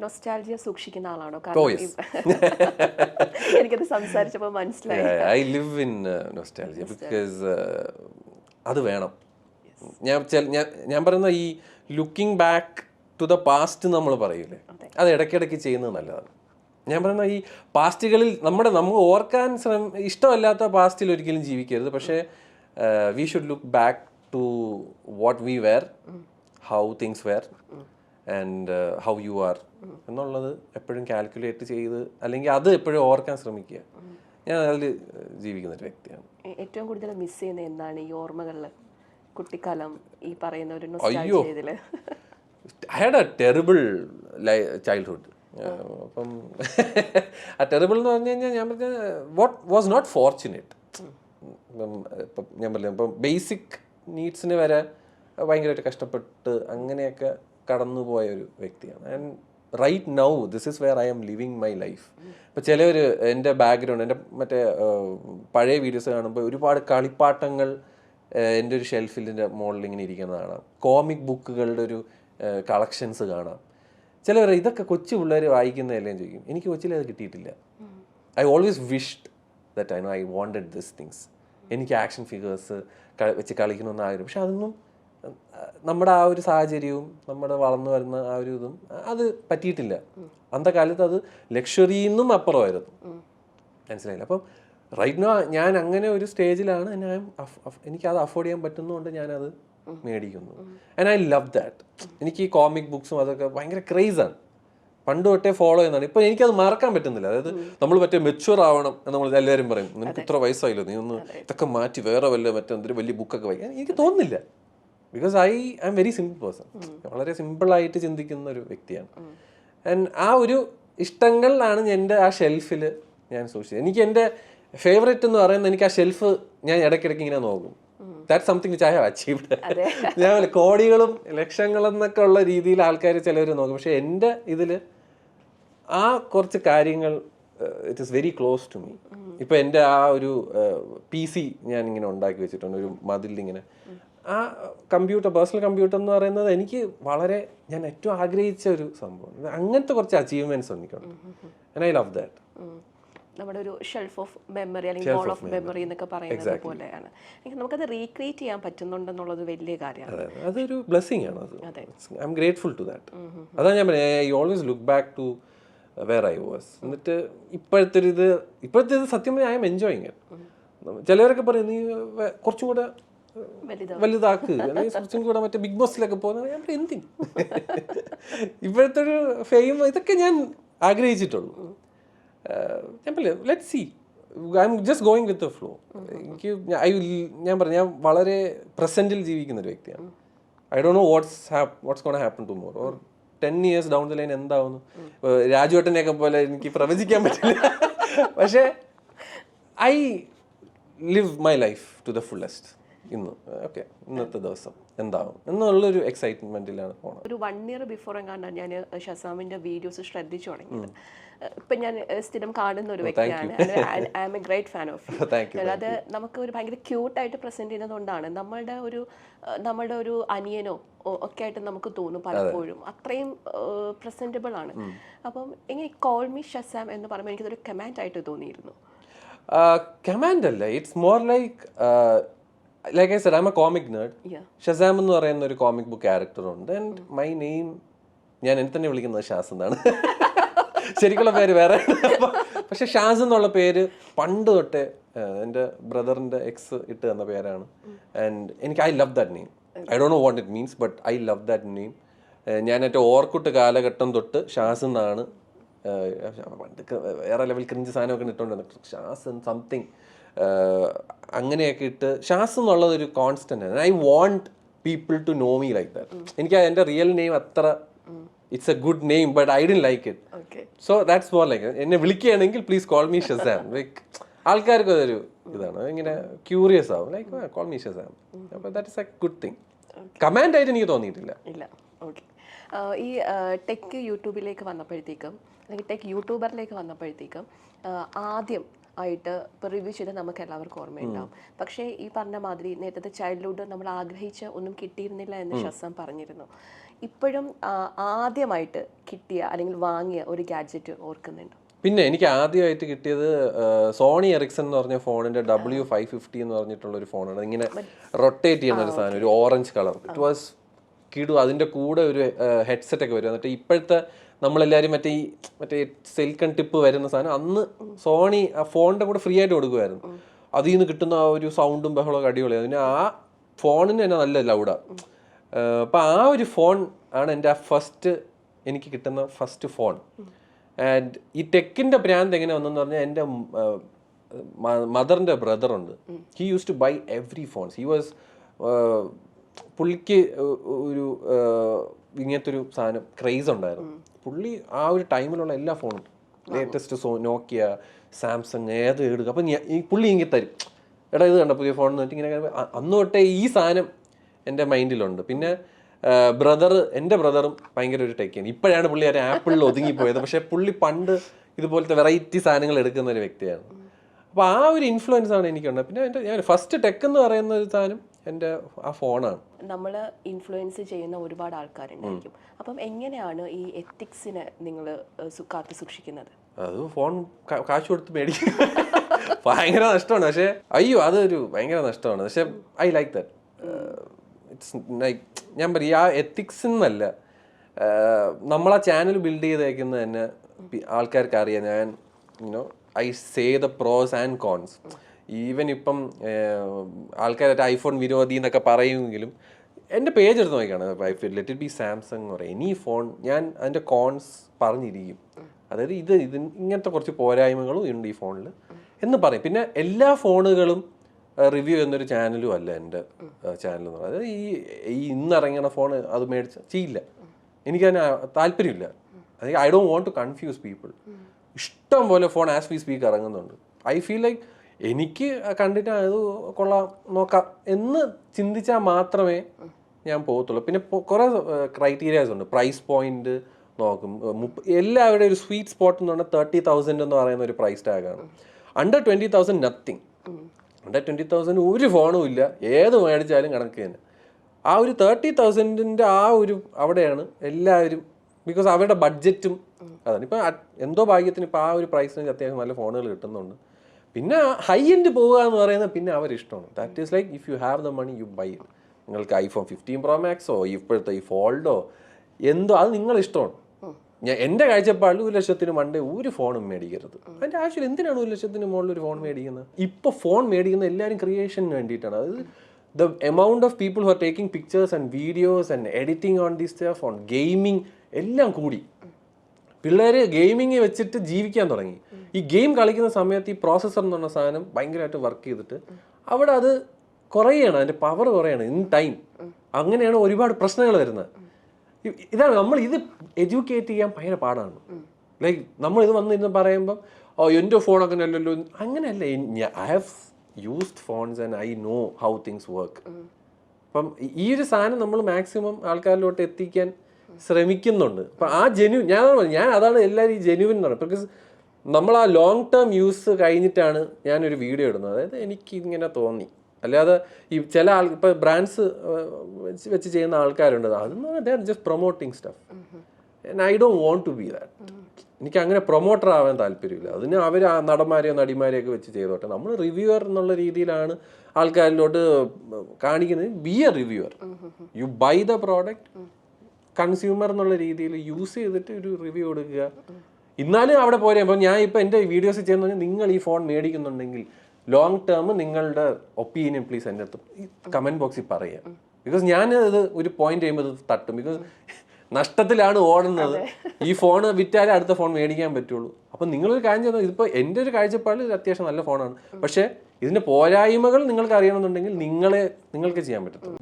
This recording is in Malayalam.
നൊസ്റ്റാൾജിയ സൂക്ഷിക്കുന്ന ആളാണോ? കാരണം എനിക്കത് സംസാരിച്ചപ്പോൾ മനസ്സിലായി. I live in nostalgia because അത് വേണം. ഞാൻ പറയുന്ന ഈ looking back to the past നമ്മൾ പറയൂലേ, അത് ഇടയ്ക്കിടയ്ക്ക് ചെയ്യുന്നത് നല്ലതാണ്. ഞാൻ പറയുന്ന ഈ പാസ്റ്റുകളിൽ നമ്മൾ ഓർക്കാൻ ഇഷ്ടമല്ലാത്ത പാസ്റ്റിൽ ഒരിക്കലും ജീവിക്കരുത്. പക്ഷേ we should look back to what we were, how things were and how you are എന്നുള്ളത് എപ്പോഴും കാൽക്കുലേറ്റ് ചെയ്ത് അല്ലെങ്കിൽ അത് എപ്പോഴും ഓർക്കാൻ ശ്രമിക്കുക. ഞാൻ അതിൽ ജീവിക്കുന്ന ഒരു വ്യക്തിയാണ്. ഏറ്റവും കൂടുതൽ മിസ് ചെയ്യുന്നത് എന്താണ് ഈ ഓർമ്മകളിൽ? കുട്ടിക്കാലം ഈ പറയുന്ന ഒരു നൊസ്റ്റാൾജിയയില്. I had a terrible childhood. അപ്പം ആ ടെറിബിൾ എന്ന് പറഞ്ഞു കഴിഞ്ഞാൽ ഞാൻ പറഞ്ഞ വാട്ട് വാസ് നോട്ട് ഫോർച്ചുനേറ്റ്. ഇപ്പം ഞാൻ പറഞ്ഞില്ല, ഇപ്പം ബേസിക് നീഡ്സിന് വരെ ഭയങ്കരമായിട്ട് കഷ്ടപ്പെട്ട് അങ്ങനെയൊക്കെ കടന്നു പോയ ഒരു വ്യക്തിയാണ്. And right now this is where I am living my life. ഇപ്പം ചിലവർ എൻ്റെ ബാക്ക്ഗ്രൗണ്ട്, എൻ്റെ മറ്റേ പഴയ വീഡിയോസ് കാണുമ്പോൾ ഒരുപാട് കളിപ്പാട്ടങ്ങൾ എൻ്റെ ഒരു ഷെൽഫിൻ്റെ മുകളിൽ ഇങ്ങനെ ഇരിക്കുന്നതാണ്. കോമിക് ബുക്കുകളുടെ ഒരു കളക്ഷൻസ് കാണാം. ചിലവർ ഇതൊക്കെ കൊച്ചു പിള്ളേർ വായിക്കുന്നതല്ലേ ചോദിക്കും. എനിക്ക് കൊച്ചിലെ അത് കിട്ടിയിട്ടില്ല. I always wished that I wanted this things. എനിക്ക് ആക്ഷൻ ഫിഗേഴ്സ് വെച്ച് കളിക്കണമെന്ന് ആഗ്രഹം. പക്ഷെ അതൊന്നും നമ്മുടെ ആ ഒരു സാഹചര്യവും നമ്മുടെ വളർന്നു വരുന്ന ആ ഒരു ഇതും അത് പറ്റിയിട്ടില്ല. അന്നത്തെ കാലത്ത് അത് ലക്ഷറിന്നും അപ്പുറമായിരുന്നു. മനസ്സിലായില്ല. അപ്പം റൈറ്റ് നോ ഞാൻ അങ്ങനെ ഒരു സ്റ്റേജിലാണ്. എനിക്കത് അഫോർഡ് ചെയ്യാൻ പറ്റുന്നതുകൊണ്ട് ഞാനത് മേടിക്കുന്നു. And I love that. എനിക്ക് ഈ കോമിക് ബുക്സും അതൊക്കെ ഭയങ്കര ക്രേസാണ്. പണ്ട് തൊട്ടേ ഫോളോ ചെയ്യുന്നതാണ്. ഇപ്പം എനിക്കത് മറക്കാൻ പറ്റുന്നില്ല. അതായത് നമ്മൾ മറ്റേ മെച്യൂർ ആവണം എന്ന് നമ്മൾ എല്ലാവരും പറയും. നിനക്ക് ഇത്ര വയസ്സായില്ലോ, നീ ഒന്ന് ഇതൊക്കെ മാറ്റി വേറെ മറ്റെന്തൊരു വലിയ ബുക്കൊക്കെ വായിക്കാൻ എനിക്ക് തോന്നുന്നില്ല. Because I am very simple person. വളരെ സിമ്പിളായിട്ട് ചിന്തിക്കുന്ന ഒരു വ്യക്തിയാണ്. ആൻഡ് ആ ഒരു ഇഷ്ടങ്ങളിലാണ് എൻ്റെ ആ ഷെൽഫിൽ ഞാൻ സൂക്ഷിച്ചത്. എനിക്ക് എൻ്റെ ഫേവറേറ്റ് എന്ന് പറയുന്നത്, എനിക്ക് ആ ഷെൽഫ് ഞാൻ ഇടയ്ക്കിടയ്ക്ക് ഇങ്ങനെ നോക്കും. That something which I have achieved. ഞാൻ കോടികളും ലക്ഷങ്ങളെന്നൊക്കെ ഉള്ള രീതിയിൽ ആൾക്കാർ ചിലവർ നോക്കും. പക്ഷെ എൻ്റെ ഇതിൽ ആ കുറച്ച് കാര്യങ്ങൾ it is very close to me. ഇപ്പം എൻ്റെ ആ ഒരു PC ഞാൻ ഇങ്ങനെ ഉണ്ടാക്കി വെച്ചിട്ടുണ്ട്, ഒരു മതിലിങ്ങനെ. ആ കമ്പ്യൂട്ടർ, പേഴ്സണൽ കമ്പ്യൂട്ടർ എന്ന് പറയുന്നത് എനിക്ക് വളരെ ഞാൻ ഏറ്റവും ആഗ്രഹിച്ച ഒരു സംഭവം. അങ്ങനത്തെ കുറച്ച് അച്ചീവ്മെന്റ്സ് എനിക്കുണ്ട്. And I love that. നമ്മുടെ ഒരു ഷെൽഫ് ഓഫ് മെമ്മറി അല്ലെങ്കിൽ വോൾ ഓഫ് മെമ്മറി എന്നൊക്കെ പറയുന്നത് പോലെയാണ്. നമുക്കത് റീക്രിയേറ്റ് ചെയ്യാൻ പറ്റുന്നുണ്ടെന്നുള്ളത് വലിയ കാര്യമാണ്. അതൊരു ബ്ലെസ്സിങ് ആണ്. I am grateful to that. അതാണ് ഞാൻ പറയുന്നത്, I always look back to where I was. എന്നിട്ട് ഇപ്പോഴത്തെ ഇത് സത്യം ഐ എം എൻജോയിങ് ഇറ്റ്. ചിലവരൊക്കെ പറയും നീ കുറച്ചും കൂടെ വലുതാക്ക്, അല്ലെങ്കിൽ കുറച്ചും കൂടെ മറ്റേ ബിഗ് ബോസിലൊക്കെ പോകുന്നത്. ഞാൻ എന്തിന് ഇപ്പോഴത്തെ ഒരു ഫെയിം ഇതൊക്കെ ഞാൻ ആഗ്രഹിച്ചിട്ടുള്ളൂ. ഞാൻ പറയില്ല, let see, I'm just going with the flow. എനിക്ക് ഞാൻ പറഞ്ഞു, ഞാൻ വളരെ പ്രസന്റിൽ ജീവിക്കുന്ന ഒരു വ്യക്തിയാണ്. I don't know what's gonna happen tomorrow or 10 years down the line എന്താവുന്നു. രാജുവേട്ടനെയൊക്കെ പോലെ എനിക്ക് പ്രവചിക്കാൻ പറ്റില്ല. പക്ഷേ I live my life to the fullest. ഇന്നത്തെ ദിവസം എന്താവും എന്നുള്ളൊരു എക്സൈറ്റ്മെന്റിലാണ് പോണത്. ഒരു 1 year ബിഫോർ എങ്ങാണ്ടാണ് ഞാൻ ഷസാമിന്റെ വീഡിയോസ് ശ്രദ്ധിച്ചു തുടങ്ങിയത്. ഇപ്പം ഞാൻ സ്ഥിരം കാണുന്ന ഒരു വ്യക്തിയാണ്. I am a great fan of you. അത് നമുക്ക് ഒരു ഭയങ്കര ക്യൂട്ടായിട്ട് പ്രസന്റ് ചെയ്യുന്നതുകൊണ്ടാണ് നമ്മളുടെ ഒരു അനിയനോ ഒക്കെ ആയിട്ട് നമുക്ക് തോന്നും പലപ്പോഴും. അത്രയും പ്രസന്റബിൾ ആണ്. അപ്പം എങ്ങനെ കോൾ മീ ഷസാം എന്ന് പറയുമ്പോൾ എനിക്കതൊരു കമാൻഡ് ആയിട്ട് തോന്നിയിരുന്നു. കമാൻഡ് അല്ല, it's more like I said, I'm a comic nerd. Shazam എന്ന് പറയുന്ന ഒരു കോമിക് ബുക്ക് ക്യാരക്ടർ ഉണ്ട്. ആൻഡ് മൈ നെയിം, ഞാൻ എന്നെ തന്നെ വിളിക്കുന്നത് ഷാസ് എന്നാണ്. ശരിക്കുള്ള പേര് വേറെ. പക്ഷെ ഷാസ് എന്നുള്ള പേര് പണ്ട് തൊട്ടേ എൻ്റെ ബ്രദറിൻ്റെ എക്സ് ഇട്ട് തന്ന പേരാണ്. ആൻഡ് എനിക്ക് I love that name. I don't no what it means, but I love that name. ഞാൻ ഏറ്റവും ഓർക്കുട്ട് കാലഘട്ടം തൊട്ട് ഷാസ് എന്നാണ്. പണ്ട് വേറെ ലെവൽ ക്രിഞ്ച് സാധനമൊക്കെ ഇട്ടുകൊണ്ട് ഷാസ് സംതിങ് അങ്ങനെയൊക്കെ ഇട്ട് ഷാസ് എന്നുള്ളതൊരു കോൺസ്റ്റന്റ് ആണ്. I want people to know me like that. എനിക്ക് എൻ്റെ റിയൽ നെയിം അത്ര it's a good name, but I didn't like it. So that's more like, എന്നെ വിളിക്കുകയാണെങ്കിൽ please call me Shazam. Like ആൾക്കാർക്ക് അതൊരു ഇതാണ്, ഇങ്ങനെ ക്യൂറിയസ് ആവും, ലൈക്ക് കോൾ മീ ഷസാം. അപ്പോൾ that is a good thing. Command ആയിട്ട് എനിക്ക് തോന്നിയിട്ടില്ല. ഇല്ല. ഓക്കെ. ഈ ടെക് യൂട്യൂബിലേക്ക് വന്നപ്പോഴത്തേക്കും അല്ലെങ്കിൽ ടെക് യൂട്യൂബറിലേക്ക് വന്നപ്പോഴത്തേക്കും ആദ്യം ആയിട്ട് ഇപ്പോൾ റിവ്യൂ ചെയ്ത് നമുക്ക് എല്ലാവർക്കും ഓർമ്മയുണ്ടാവും. പക്ഷേ ഈ പറഞ്ഞ മാതിരി നേരത്തെ ചൈൽഡ്ഹുഡ് നമ്മൾ ആഗ്രഹിച്ച് ഒന്നും കിട്ടിയിരുന്നില്ല എന്ന് ഷസാം പറഞ്ഞിരുന്നു. ഇപ്പോഴും ആദ്യമായിട്ട് കിട്ടിയ അല്ലെങ്കിൽ വാങ്ങിയ ഒരു ഗാഡ്ജറ്റ് ഓർക്കുന്നുണ്ടോ? പിന്നെ എനിക്ക് ആദ്യമായിട്ട് കിട്ടിയത് സോണി എറിക്സൺ എന്ന് പറഞ്ഞ ഫോണിന്റെ W550 എന്ന് പറഞ്ഞിട്ടുള്ള ഒരു ഫോണാണ്. ഇങ്ങനെ റൊട്ടേറ്റ് ചെയ്യുന്ന ഒരു സാധനം, ഒരു ഓറഞ്ച് കളർ. ഇറ്റ് വാസ് കിടു. അതിന്റെ കൂടെ ഒരു ഹെഡ്സെറ്റ് ഒക്കെ വരും. എന്നിട്ട് ഇപ്പോഴത്തെ നമ്മളെല്ലാവരും മറ്റേ സിൽക്കൺ ടിപ്പ് വരുന്ന സാധനം അന്ന് സോണി ആ ഫോണിന്റെ കൂടെ ഫ്രീ ആയിട്ട് കൊടുക്കുമായിരുന്നു. അതിൽ നിന്ന് കിട്ടുന്ന ആ ഒരു സൗണ്ടും ബഹളമൊക്കെ അടിപൊളിയാണ്. പിന്നെ ആ ഫോണിന് തന്നെ നല്ല ലൗഡാണ്. അപ്പം ആ ഒരു ഫോൺ ആണ് എൻ്റെ എനിക്ക് കിട്ടുന്ന ഫസ്റ്റ് ഫോൺ. ആൻഡ് ഈ ടെക്കിൻ്റെ ബ്രാൻഡ് എങ്ങനെ വന്നെന്ന് പറഞ്ഞാൽ എൻ്റെ മദറിൻ്റെ ബ്രദറുണ്ട്. He use to buy every phones. He was പുള്ളിക്ക് ഒരു ഇങ്ങനത്തെ ഒരു സാധനം ക്രേസ് ഉണ്ടായിരുന്നു. പുള്ളി ആ ഒരു ടൈമിലുള്ള എല്ലാ ഫോണും ലേറ്റസ്റ്റ് നോക്കിയ, സാംസങ് ഏത് എടുക്കുക. അപ്പം ഈ പുള്ളി ഇങ്ങനെ തരും, എടാ ഇത് കണ്ട പുതിയ ഫോൺ എന്ന് വെച്ചിട്ട് ഇങ്ങനെ. അന്ന് തൊട്ടേ ഈ സാധനം എൻ്റെ മൈൻഡിലുണ്ട്. പിന്നെ എൻ്റെ ബ്രദറും ഭയങ്കര ഒരു ടെക്കിയാണ്. ഇപ്പോഴാണ് പുള്ളി ഒരു ആപ്പിളിൽ ഒതുങ്ങിപ്പോയത്. പക്ഷേ പുള്ളി പണ്ട് ഇതുപോലത്തെ വെറൈറ്റി സാധനങ്ങൾ എടുക്കുന്ന ഒരു വ്യക്തിയാണ്. അപ്പോൾ ആ ഒരു ഇൻഫ്ലുവൻസ് ആണ് എനിക്കുണ്ട്. പിന്നെ ഞാൻ ഫസ്റ്റ് ടെക്ക് എന്ന് പറയുന്ന ഒരു സാധനം എൻ്റെ ആ ഫോണാണ്. നമ്മൾ ഇൻഫ്ലുവൻസ് ചെയ്യുന്ന ഒരുപാട് ആൾക്കാരുണ്ടായിരിക്കും. അപ്പം എങ്ങനെയാണ് ഈ എത്തിക്സിനെ നിങ്ങൾ കാത്തു സൂക്ഷിക്കുന്നത്? അത് ഫോൺ കാശ് കൊടുത്ത് മേടിക്കും. ഭയങ്കര നഷ്ടമാണ്. പക്ഷേ അതൊരു ഭയങ്കര നഷ്ടമാണ്. പക്ഷെ I like that. It's like ഞാൻ പറയും ആ എത്തിക്സ് എന്നല്ല, നമ്മളാ ചാനൽ ബിൽഡ് ചെയ്തേക്കുന്നത് തന്നെ ആൾക്കാർക്ക് അറിയാം. ഞാൻ I say the pros and cons. Even ഇപ്പം ആൾക്കാരായിട്ട് ഐഫോൺ വിരോധി എന്നൊക്കെ പറയുമെങ്കിലും എൻ്റെ പേജ് എടുത്ത് നോക്കിയാണ് ലെറ്റ് ഇറ്റ് ബി സാംസങ് എന്ന് പറയും. എനി ഫോൺ ഞാൻ അതിൻ്റെ കോൺസ് പറഞ്ഞിരിക്കും. അതായത് ഇത് ഇങ്ങനത്തെ കുറച്ച് പോരായ്മകളും ഉണ്ട് ഈ ഫോണിൽ എന്ന് പറയും. പിന്നെ എല്ലാ ഫോണുകളും റിവ്യൂ ചെയ്യുന്നൊരു ചാനലും അല്ല എൻ്റെ ചാനൽ എന്ന് പറയുന്നത്. അതായത് ഈ ഇന്നിറങ്ങണ ഫോൺ അത് മേടിച്ച ചെയ്യില്ല, എനിക്കതിന് താല്പര്യമില്ല. അതായത് I don't want to confuse people. ഇഷ്ടം പോലെ ഫോൺ ആസ് വി സ്പീക്ക് ഇറങ്ങുന്നുണ്ട്. ഐ ഫീൽ ലൈക്ക് എനിക്ക് കണ്ടിട്ട് അത് കൊള്ളാം നോക്കാം എന്ന് ചിന്തിച്ചാൽ മാത്രമേ ഞാൻ പോകത്തുള്ളൂ. പിന്നെ കുറേ ക്രൈറ്റീരിയാസ് ഉണ്ട്. പ്രൈസ് പോയിന്റ് നോക്കും. എല്ലാവരുടെയും ഒരു സ്വീറ്റ് സ്പോട്ട് എന്ന് പറഞ്ഞാൽ 30,000 എന്ന് പറയുന്ന ഒരു പ്രൈസ് ടാഗാണ്. Under 20,000 nothing. അണ്ടർ 20,000 ഒരു ഫോണും ഇല്ല, ഏത് മേടിച്ചാലും കണക്ക് തന്നെ. ആ ഒരു 30,000 ആ ഒരു അവിടെയാണ് എല്ലാവരും, ബിക്കോസ് അവരുടെ ബഡ്ജറ്റും അതാണ്. ഇപ്പം എന്തോ ഭാഗ്യത്തിന് ഇപ്പം ആ ഒരു പ്രൈസിന് അത്യാവശ്യം നല്ല ഫോണുകൾ കിട്ടുന്നുണ്ട്. പിന്നെ ഹൈ എൻഡ് പോവുക എന്ന് പറയുന്നത് പിന്നെ അവരിഷ്ടമാണ്. That is like if you have the money you buy. നിങ്ങൾക്ക് iPhone 15 Pro Max ഇപ്പോഴത്തെ ഈ ഫോൾഡോ എന്തോ അത് നിങ്ങളിഷ്ടമാണ്. എൻ്റെ കാഴ്ചപ്പാടിൽ 1,00,000 മണ്ടേ ഒരു ഫോണും മേടിക്കരുത്. അതിൻ്റെ ആവശ്യം എന്തിനാണ് 1,00,000 മുകളിൽ ഒരു ഫോൺ മേടിക്കുന്നത്? ഇപ്പോൾ ഫോൺ മേടിക്കുന്നത് എല്ലാവരും ക്രിയേഷന് വേണ്ടിയിട്ടാണ്. അതായത് the amount of people who are taking pictures and videos and editing on this stuff, on gaming എല്ലാം കൂടി. പിള്ളേർ ഗെയിമിങ് വെച്ചിട്ട് ജീവിക്കാൻ തുടങ്ങി. ഈ ഗെയിം കളിക്കുന്ന സമയത്ത് ഈ പ്രോസസ്സർ എന്ന് പറഞ്ഞ സാധനം ഭയങ്കരമായിട്ട് വർക്ക് ചെയ്തിട്ട് അവിടെ അത് കുറയാണ്, അതിൻ്റെ പവർ കുറയാണ് ഇൻ ടൈം. അങ്ങനെയാണ് ഒരുപാട് പ്രശ്നങ്ങൾ വരുന്നത്. ഇതാണ് നമ്മൾ ഇത് എഡ്യൂക്കേറ്റ് ചെയ്യാൻ ഭയങ്കര പാടാണ്. ലൈക്ക് നമ്മൾ ഇത് വന്നിരുന്ന് പറയുമ്പം എൻ്റെ ഫോൺ അങ്ങനെ അല്ലല്ലോ, അങ്ങനെയല്ല. I have used phones and I know how things work. അപ്പം ഈ ഒരു സാധനം നമ്മൾ മാക്സിമം ആൾക്കാരിലോട്ട് എത്തിക്കാൻ ശ്രമിക്കുന്നുണ്ട്. അപ്പം ആ ഞാൻ അതാണ് എല്ലാവരും ഈ ജെന്യുവിൻ എന്ന് പറയുന്നത്. ബിക്കോസ് നമ്മൾ ആ ലോങ് ടേം യൂസ് കഴിഞ്ഞിട്ടാണ് ഞാനൊരു വീഡിയോ ഇടുന്നത്. അതായത് എനിക്ക് ഇങ്ങനെ തോന്നി. അല്ലാതെ ഈ ചില ഇപ്പോൾ ബ്രാൻഡ്സ് വെച്ച് ചെയ്യുന്ന ആൾക്കാരുണ്ട്, അതെന്ന് പറഞ്ഞാൽ they are just promoting stuff. And I don't want to be that. എനിക്ക് അങ്ങനെ പ്രൊമോട്ടർ ആവാൻ താല്പര്യമില്ല. അതിന് അവർ ആ നടന്മാരെയോ നടിമാരെയൊക്കെ വെച്ച് ചെയ്തോട്ടെ. നമ്മൾ റിവ്യൂവർ എന്നുള്ള രീതിയിലാണ് ആൾക്കാരിലോട്ട് കാണിക്കുന്നത്. Be a reviewer, you buy the product, consumer എന്നുള്ള രീതിയിൽ യൂസ് ചെയ്തിട്ട് ഒരു റിവ്യൂ കൊടുക്കുക. എന്നാലും അവിടെ പോരെ. അപ്പോൾ ഞാൻ ഇപ്പോൾ എൻ്റെ വീഡിയോസ് ചെയ്യുന്ന നിങ്ങൾ ഈ ഫോൺ മേടിക്കുന്നുണ്ടെങ്കിൽ ലോങ് ടേം നിങ്ങളുടെ ഒപ്പീനിയൻ പ്ലീസ് എൻ്റെ അടുത്ത് ഈ കമൻറ്റ് ബോക്സിൽ പറയാം. ബിക്കോസ് ഞാൻ ഇത് ഒരു പോയിന്റ് ചെയ്യുമ്പോൾ ഇത് തട്ടും. ബിക്കോസ് നഷ്ടത്തിലാണ് ഓടുന്നത്. ഈ ഫോൺ വിറ്റാലേ അടുത്ത ഫോൺ മേടിക്കാൻ പറ്റുള്ളൂ. അപ്പം നിങ്ങളൊരു കാര്യം ചെയ്യുന്നത്, ഇതിപ്പോൾ എൻ്റെ ഒരു കാഴ്ചപ്പാടിൽ ഇത് അത്യാവശ്യം നല്ല ഫോണാണ്. പക്ഷേ ഇതിൻ്റെ പോരായ്മകൾ നിങ്ങൾക്ക് അറിയണമെന്നുണ്ടെങ്കിൽ നിങ്ങൾക്ക് ചെയ്യാൻ പറ്റത്തുള്ളൂ.